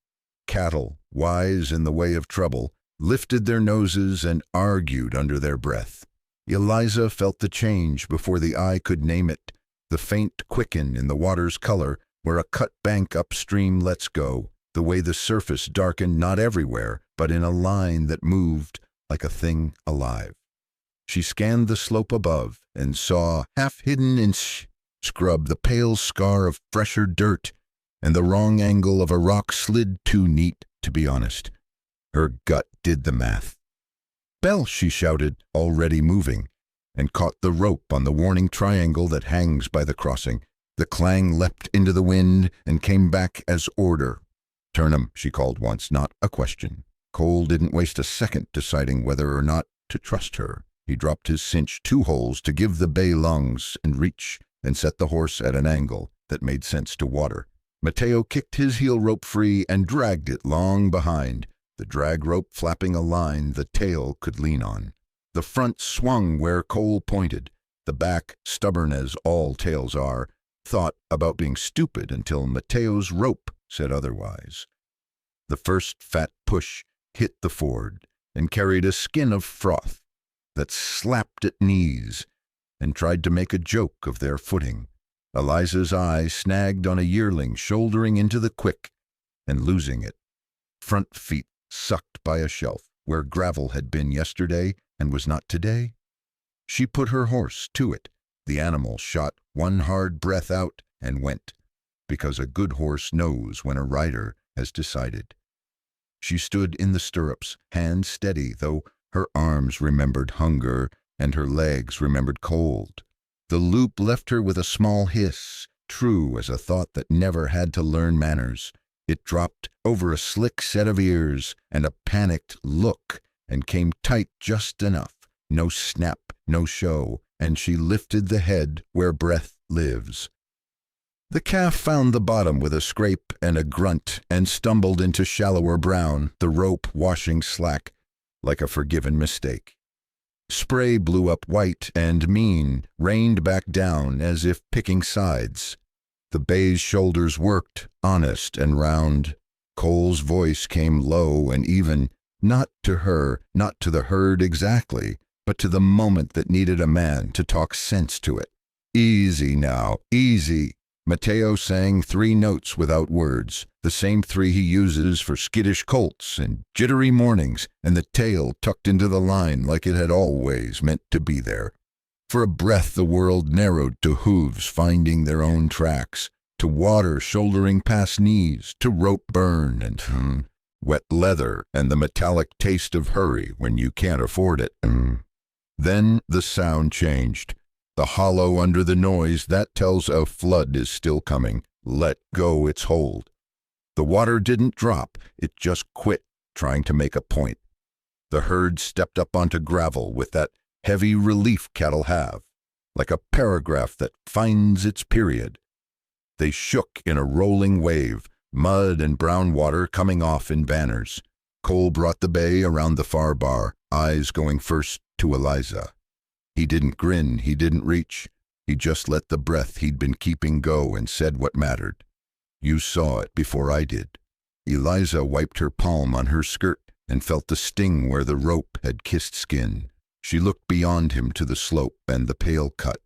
Cattle, wise in the way of trouble, lifted their noses and argued under their breath. Eliza felt the change before the eye could name it, the faint quicken in the water's color where a cut bank upstream lets go, the way the surface darkened not everywhere, but in a line that moved like a thing alive. She scanned the slope above and saw, half hidden in scrub, the pale scar of fresher dirt, and the wrong angle of a rock slid too neat to be honest. Her gut did the math. "Belle," she shouted, already moving, and caught the rope on the warning triangle that hangs by the crossing. The clang leapt into the wind and came back as order. "Turn 'em," she called once, not a question. Cole didn't waste a second deciding whether or not to trust her. He dropped his cinch 2 holes to give the bay lungs and reach, and set the horse at an angle that made sense to water. Mateo kicked his heel rope free and dragged it long behind, the drag rope flapping a line the tail could lean on. The front swung where Cole pointed. The back, stubborn as all tails are, thought about being stupid until Mateo's rope said otherwise. The first fat push hit the ford and carried a skin of froth that slapped at knees and tried to make a joke of their footing. Eliza's eye snagged on a yearling shouldering into the quick and losing it. Front feet sucked by a shelf where gravel had been yesterday and was not today. She put her horse to it. The animal shot one hard breath out and went, because a good horse knows when a rider has decided. She stood in the stirrups, hands steady, though her arms remembered hunger and her legs remembered cold. The loop left her with a small hiss, true as a thought that never had to learn manners. It dropped over a slick set of ears and a panicked look and came tight just enough. No snap, no show, and she lifted the head where breath lives. The calf found the bottom with a scrape and a grunt and stumbled into shallower brown, the rope washing slack like a forgiven mistake. Spray blew up white and mean, rained back down as if picking sides. The bay's shoulders worked, honest and round. Cole's voice came low and even, not to her, not to the herd exactly, but to the moment that needed a man to talk sense to it. "Easy now, easy. Mateo sang 3 notes without words, the same 3 he uses for skittish colts and jittery mornings, and the tail tucked into the line like it had always meant to be there. For a breath the world narrowed to hooves finding their own tracks, to water shouldering past knees, to rope burn and wet leather and the metallic taste of hurry when you can't afford it. Then the sound changed. The hollow under the noise, that tells a flood is still coming. Let go its hold. The water didn't drop, it just quit trying to make a point. The herd stepped up onto gravel with that heavy relief cattle have, like a paragraph that finds its period. They shook in a rolling wave, mud and brown water coming off in banners. Cole brought the bay around the far bar, eyes going first to Eliza. He didn't grin, he didn't reach. He just let the breath he'd been keeping go and said what mattered. You saw it before I did. Eliza wiped her palm on her skirt and felt the sting where the rope had kissed skin. She looked beyond him to the slope and the pale cut.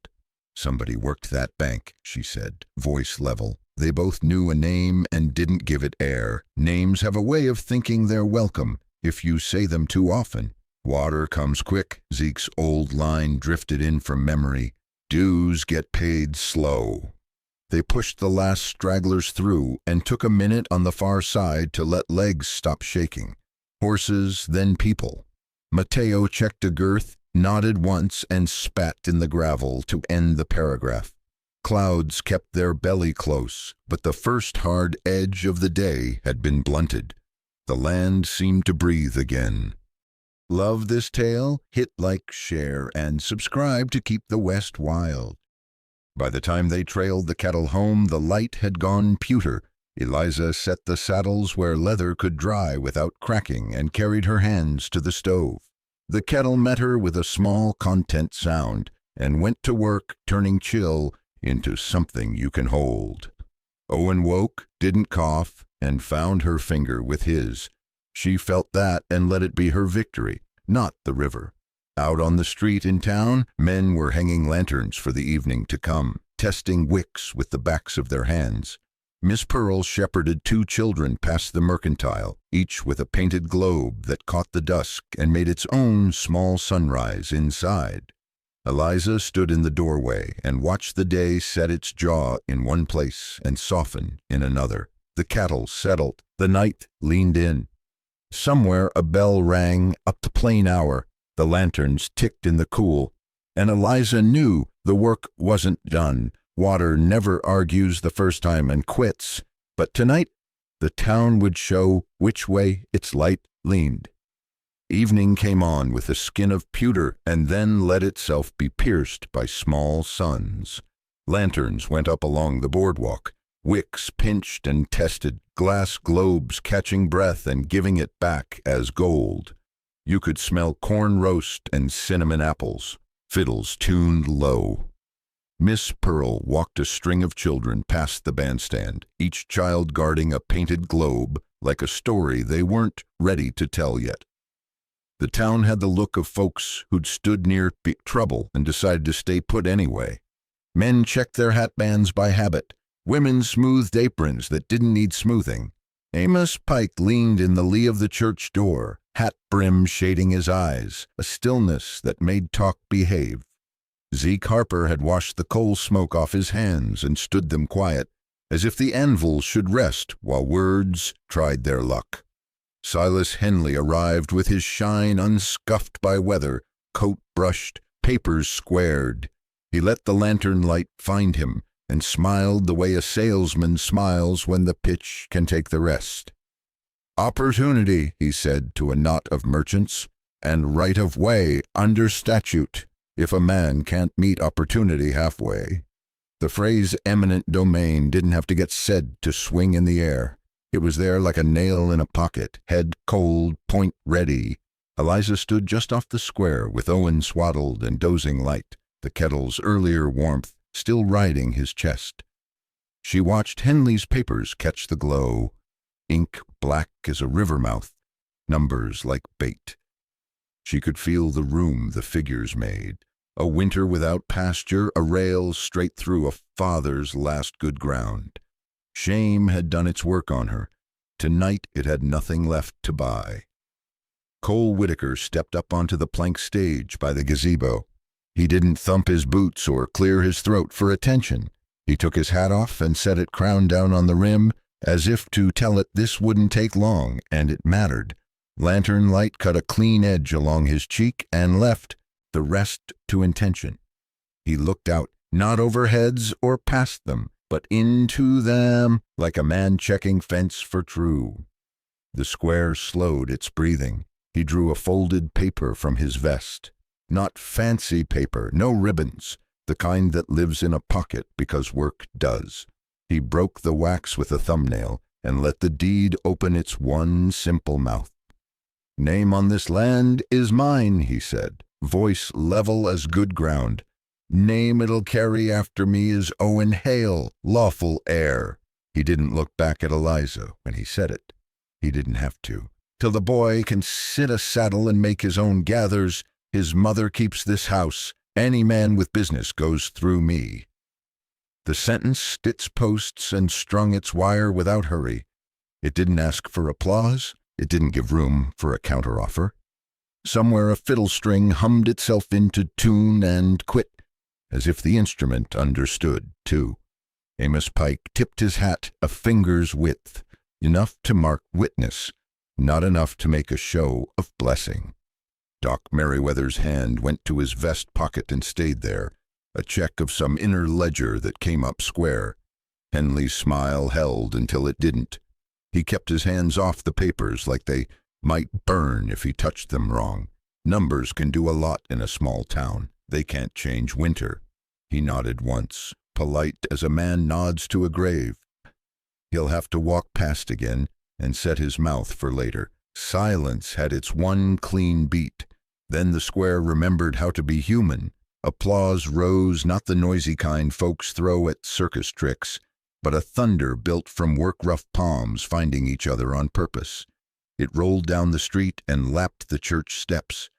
Somebody worked that bank, she said, voice level. They both knew a name and didn't give it air. Names have a way of thinking they're welcome if you say them too often. Water comes quick, Zeke's old line drifted in from memory. Dues get paid slow. They pushed the last stragglers through and took a minute on the far side to let legs stop shaking. Horses, then people. Mateo checked a girth, nodded once, and spat in the gravel to end the paragraph. Clouds kept their belly close, but the first hard edge of the day had been blunted. The land seemed to breathe again. Love this tale? Hit like, share, and subscribe to keep the West wild. By the time they trailed the cattle home, the light had gone pewter. Eliza set the saddles where leather could dry without cracking and carried her hands to the stove. The kettle met her with a small content sound and went to work turning chill into something you can hold. Owen woke, didn't cough, and found her finger with his. She felt that and let it be her victory, not the river. Out on the street in town, men were hanging lanterns for the evening to come, testing wicks with the backs of their hands. Miss Pearl shepherded 2 children past the mercantile, each with a painted globe that caught the dusk and made its own small sunrise inside. Eliza stood in the doorway and watched the day set its jaw in one place and soften in another. The cattle settled. The night leaned in. Somewhere a bell rang up the plain hour. The lanterns ticked in the cool, and Eliza knew the work wasn't done. Water never argues the first time and quits, but tonight the town would show which way its light leaned. Evening came on with a skin of pewter and then let itself be pierced by small suns. Lanterns went up along the boardwalk, wicks pinched and tested, glass globes catching breath and giving it back as gold. You could smell corn roast and cinnamon apples, fiddles tuned low. Miss Pearl walked a string of children past the bandstand, each child guarding a painted globe like a story they weren't ready to tell yet. The town had the look of folks who'd stood near big trouble and decided to stay put anyway. Men checked their hatbands by habit. Women smoothed aprons that didn't need smoothing. Amos Pike leaned in the lee of the church door, hat brim shading his eyes, a stillness that made talk behave. Zeke Harper had washed the coal smoke off his hands and stood them quiet, as if the anvil should rest while words tried their luck. Silas Henley arrived with his shine unscuffed by weather, coat brushed, papers squared. He let the lantern light find him and smiled the way a salesman smiles when the pitch can take the rest. "Opportunity," he said to a knot of merchants, "and right of way under statute, if a man can't meet opportunity halfway." The phrase eminent domain didn't have to get said to swing in the air. It was there like a nail in a pocket, head cold, point ready. Eliza stood just off the square with Owen swaddled and dozing light, the kettle's earlier warmth still riding his chest. She watched Henley's papers catch the glow, ink black as a river mouth, numbers like bait. She could feel the room the figures made, A winter without pasture, a rail straight through a father's last good ground. Shame had done its work on her. Tonight it had nothing left to buy. Cole Whitaker stepped up onto the plank stage by the gazebo. He didn't thump his boots or clear his throat for attention. He took his hat off and set it crown down on the rim, as if to tell it this wouldn't take long, and it mattered. Lantern light cut a clean edge along his cheek and left the rest to intention. He looked out, not over heads or past them, but into them, like a man checking fence for true. The square slowed its breathing. He drew a folded paper from his vest. Not fancy paper, no ribbons, the kind that lives in a pocket because work does. He broke the wax with a thumbnail and let the deed open its one simple mouth. "Name on this land is mine," he said, voice level as good ground. "Name it'll carry after me is Owen Hale, lawful heir." He didn't look back at Eliza when he said it. He didn't have to. "Till the boy can sit a saddle and make his own gathers, his mother keeps this house. Any man with business goes through me." The sentence stood its posts and strung its wire without hurry. It didn't ask for applause. It didn't give room for a counteroffer. Somewhere a fiddle string hummed itself into tune and quit, as if the instrument understood, too. Amos Pike tipped his hat a finger's width, enough to mark witness, not enough to make a show of blessing. Doc Merriweather's hand went to his vest pocket and stayed there, a check of some inner ledger that came up square. Henley's smile held until it didn't. He kept his hands off the papers like they might burn if he touched them wrong. Numbers can do a lot in a small town. They can't change winter. He nodded once, polite as a man nods to a grave. He'll have to walk past again and set his mouth for later. Silence had its one clean beat. Then the square remembered how to be human. Applause rose, not the noisy kind folks throw at circus tricks, but a thunder built from work-rough palms finding each other on purpose. It rolled down the street and lapped the church steps,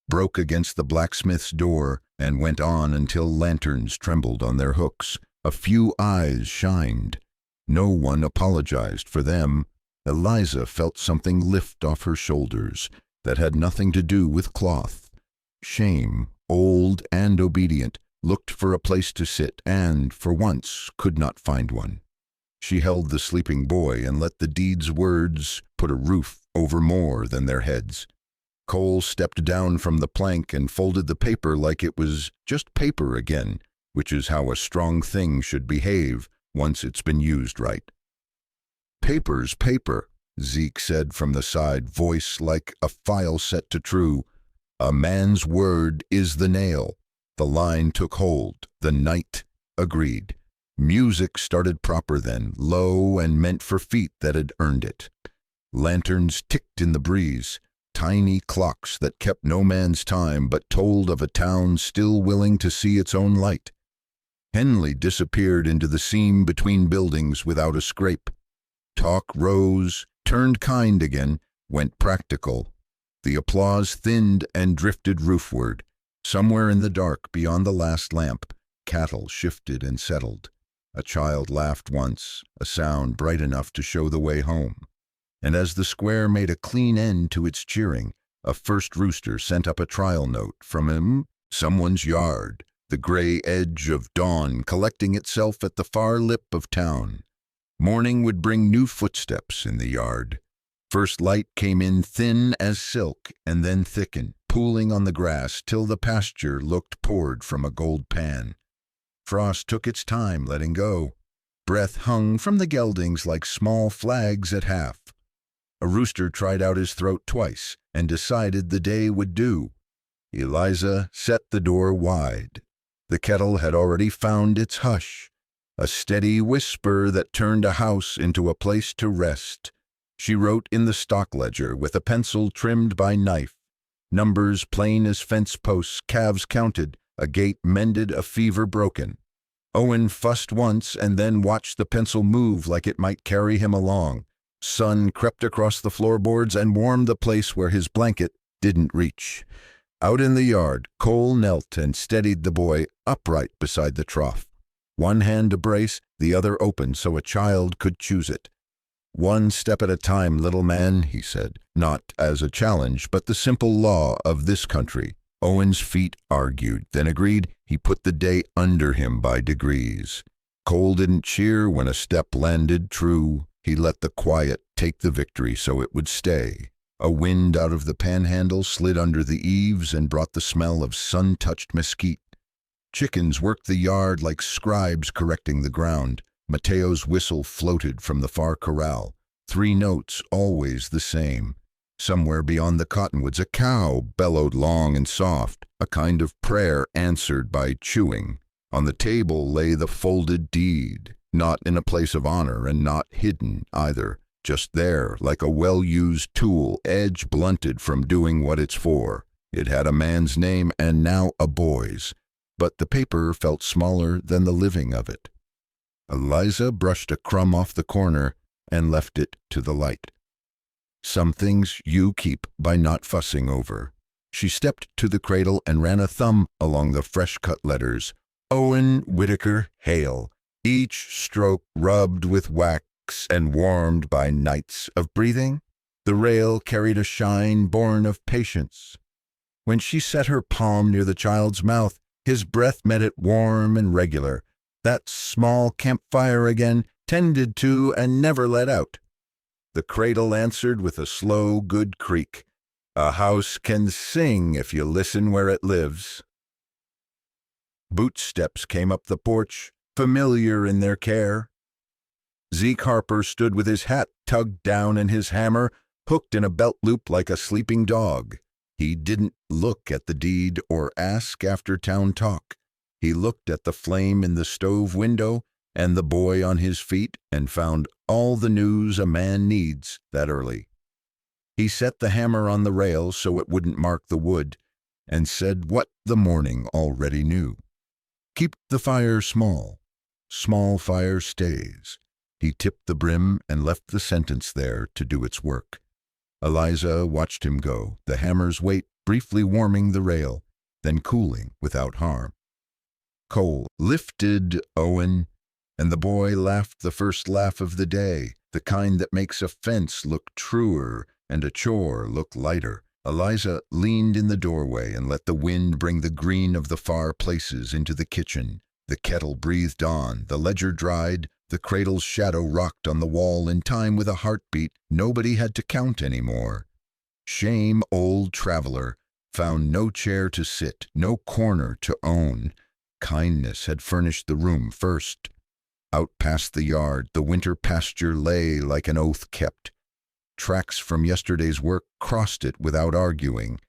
broke against the blacksmith's door, and went on until lanterns trembled on their hooks. A few eyes shined. No one apologized for them. Eliza felt something lift off her shoulders that had nothing to do with cloth. Shame, old and obedient, looked for a place to sit and, for once, could not find one. She held the sleeping boy and let the deed's words put a roof over more than their heads. Cole stepped down from the plank and folded the paper like it was just paper again, which is how a strong thing should behave once it's been used right. "Paper's paper," Zeke said from the side, voice like a file set to true. "A man's word is the nail." The line took hold. The night agreed. Music started proper then, low and meant for feet that had earned it. Lanterns ticked in the breeze, tiny clocks that kept no man's time but told of a town still willing to see its own light. Henley disappeared into the seam between buildings without a scrape. Talk rose, turned kind again, went practical. The applause thinned and drifted roofward. Somewhere in the dark beyond the last lamp, cattle shifted and settled. A child laughed once, a sound bright enough to show the way home. And as the square made a clean end to its cheering, a first rooster sent up a trial note from someone's yard, the gray edge of dawn collecting itself at the far lip of town. Morning would bring new footsteps in the yard. First light came in thin as silk and then thickened, pooling on the grass till the pasture looked poured from a gold pan. Frost took its time letting go. Breath hung from the geldings like small flags at half. A rooster tried out his throat twice and decided the day would do. Eliza set the door wide. The kettle had already found its hush, a steady whisper that turned a house into a place to rest. She wrote in the stock ledger with a pencil trimmed by knife, numbers plain as fence posts, calves counted, a gate mended, a fever broken. Owen fussed once and then watched the pencil move like it might carry him along. Sun crept across the floorboards and warmed the place where his blanket didn't reach. Out in the yard, Cole knelt and steadied the boy upright beside the trough. One hand a brace, the other open so a child could choose it. "One step at a time, little man," he said, not as a challenge, but the simple law of this country. Owen's feet argued, then agreed. He put the day under him by degrees. Cole didn't cheer when a step landed true. He let the quiet take the victory so it would stay. A wind out of the panhandle slid under the eaves and brought the smell of sun-touched mesquite. Chickens worked the yard like scribes correcting the ground. Mateo's whistle floated from the far corral. 3 notes, always the same. Somewhere beyond the cottonwoods a cow bellowed long and soft, a kind of prayer answered by chewing. On the table lay the folded deed, not in a place of honor and not hidden either, just there like a well-used tool, edge blunted from doing what it's for. It had a man's name and now a boy's, but the paper felt smaller than the living of it. Eliza brushed a crumb off the corner and left it to the light. "Some things you keep by not fussing over." She stepped to the cradle and ran a thumb along the fresh-cut letters. Owen Whitaker Hale, each stroke rubbed with wax and warmed by nights of breathing. The rail carried a shine born of patience. When she set her palm near the child's mouth, his breath met it warm and regular. That small campfire again, tended to and never let out. The cradle answered with a slow, good creak. A house can sing if you listen where it lives. Boot steps came up the porch, familiar in their care. Zeke Harper stood with his hat tugged down and his hammer hooked in a belt loop like a sleeping dog. He didn't look at the deed or ask after town talk. He looked at the flame in the stove window and the boy on his feet and found all the news a man needs that early. He set the hammer on the rail so it wouldn't mark the wood and said what the morning already knew. Keep the fire small. Small fire stays. He tipped the brim and left the sentence there to do its work. Eliza watched him go, the hammer's weight briefly warming the rail, then cooling without harm. Cole lifted Owen, and the boy laughed the first laugh of the day, the kind that makes a fence look truer and a chore look lighter. Eliza leaned in the doorway and let the wind bring the green of the far places into the kitchen. The kettle breathed on, the ledger dried, the cradle's shadow rocked on the wall in time with a heartbeat nobody had to count anymore. Shame, old traveler, found no chair to sit, no corner to own. Kindness had furnished the room first. Out past the yard, the winter pasture lay like an oath kept. Tracks from yesterday's work crossed it without arguing.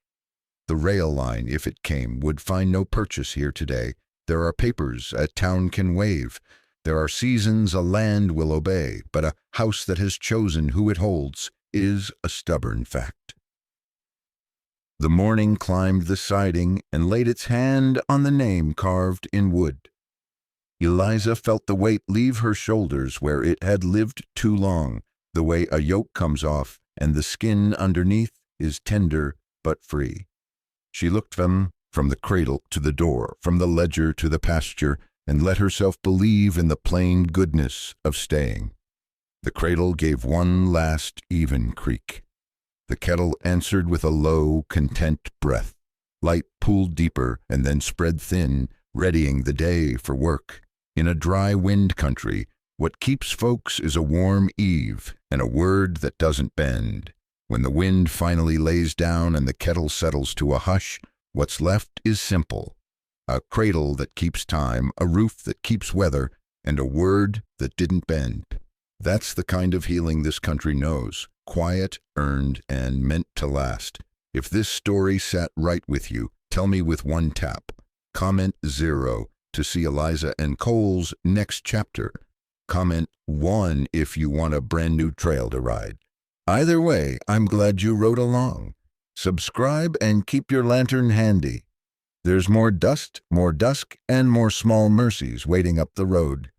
The rail line, if it came, would find no purchase here today. There are papers a town can waive. There are seasons a land will obey, but a house that has chosen who it holds is a stubborn fact. The morning climbed the siding and laid its hand on the name carved in wood. Eliza felt the weight leave her shoulders where it had lived too long, the way a yoke comes off and the skin underneath is tender but free. She looked from the cradle to the door, from the ledger to the pasture, and let herself believe in the plain goodness of staying. The cradle gave one last even creak. The kettle answered with a low, content breath. Light pooled deeper and then spread thin, readying the day for work. In a dry wind country, what keeps folks is a warm eve and a word that doesn't bend. When the wind finally lays down and the kettle settles to a hush, what's left is simple. A cradle that keeps time, a roof that keeps weather, and a word that didn't bend. That's the kind of healing this country knows, quiet, earned, and meant to last. If this story sat right with you, tell me with one tap. Comment 0 to see Eliza and Cole's next chapter. Comment 1 if you want a brand new trail to ride. Either way, I'm glad you rode along. Subscribe and keep your lantern handy. There's more dust, more dusk, and more small mercies waiting up the road.